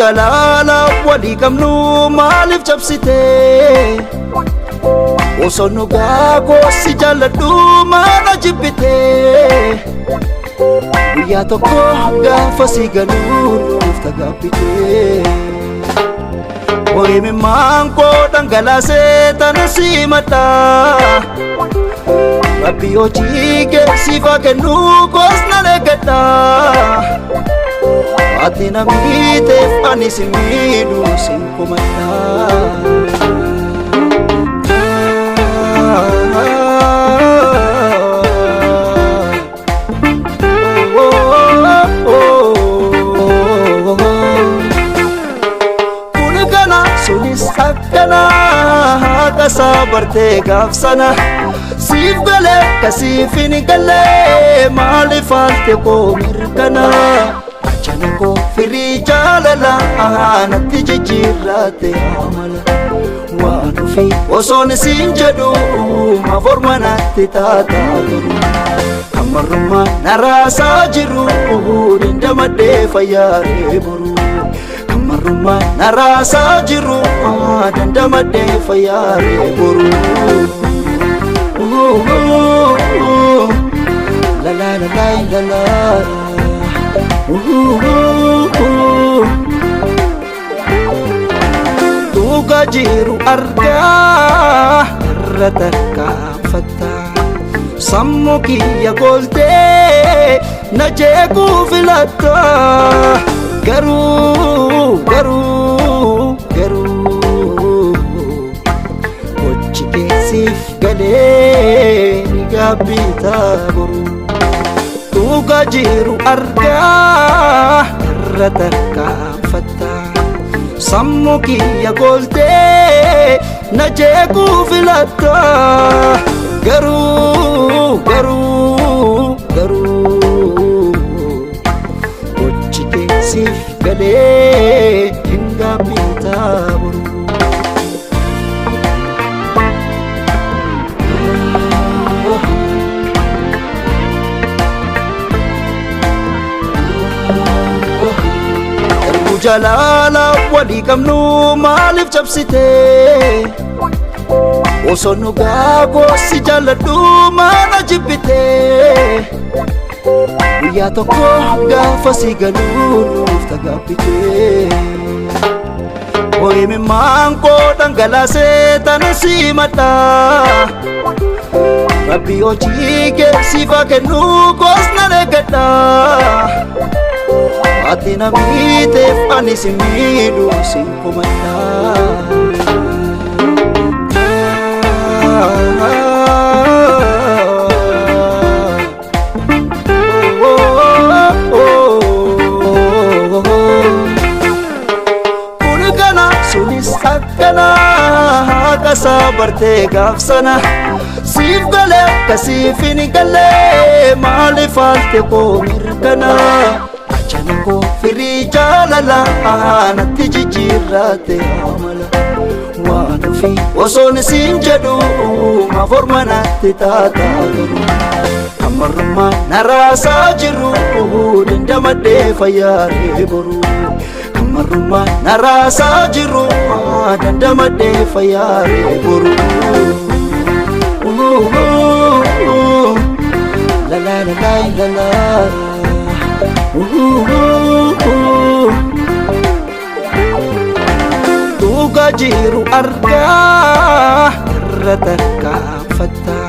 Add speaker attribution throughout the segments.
Speaker 1: jalala wali kamnu malif chapsite Osono gago si jaladu mana jibite Guyyaa tokko gaafa si galuuf tagabbite Hoime manko dhangalase tana si mata Rabbi hojii sifa kennu gosna legata Ati na miiteef ani si miidhu sin komata Sabarte gafsana sif gale kasifini gale mali falte ko mirkana achana ko firi jalala anati jijirate amala wanu fi osone sinjadu ma formanati tata amaruma narasa jiru dindamade fayare buru Maruma narasa jiru dandamade fayare buru la la la la la la Tuga jiru arga rataka fata sammuki ya golte najeku filata Garu Kochike sif gale nigabita buru Tuga jiru arga rataka fata sammuki ya golte najeku filata Garu Sif gale hinga pita buru Ergu jalala wali kamnu malif chapsite Osono gago si jaladu mana jibite Guyyaa tokko gaafa si galuuf tagabbite Hoime manko dhangalase tana si mata Rabbi hojii sifa kennu gosna legata Ati na miiteef ani si miidhu sin komata Sabarte gafsana sif gale kasifini gale mali falte ko mirkana achana ko firi jalala anati jijirate amala wanu fi osone sinjadu ma formanati tata amaruma narasa jiru dindamade fayare buru Maruma narasa jiru dandamade fayare buru la la la la la la Tuga jiru arga rataka fata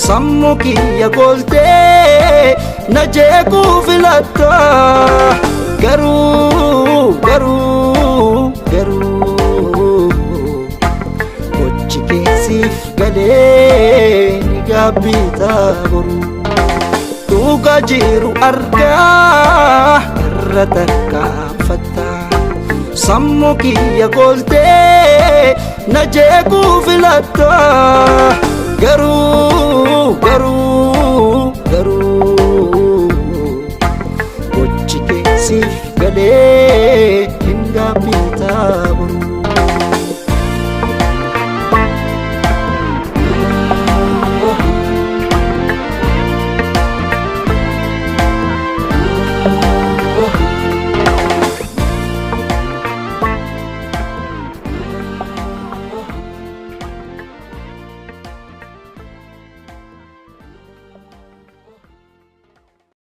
Speaker 1: sammuki ya golte najeku filata Garu Kochike sif gale nigabita buru Tuga jiru arga rataka fata sammuki ya golte najeku filata Garu Kochike sif gale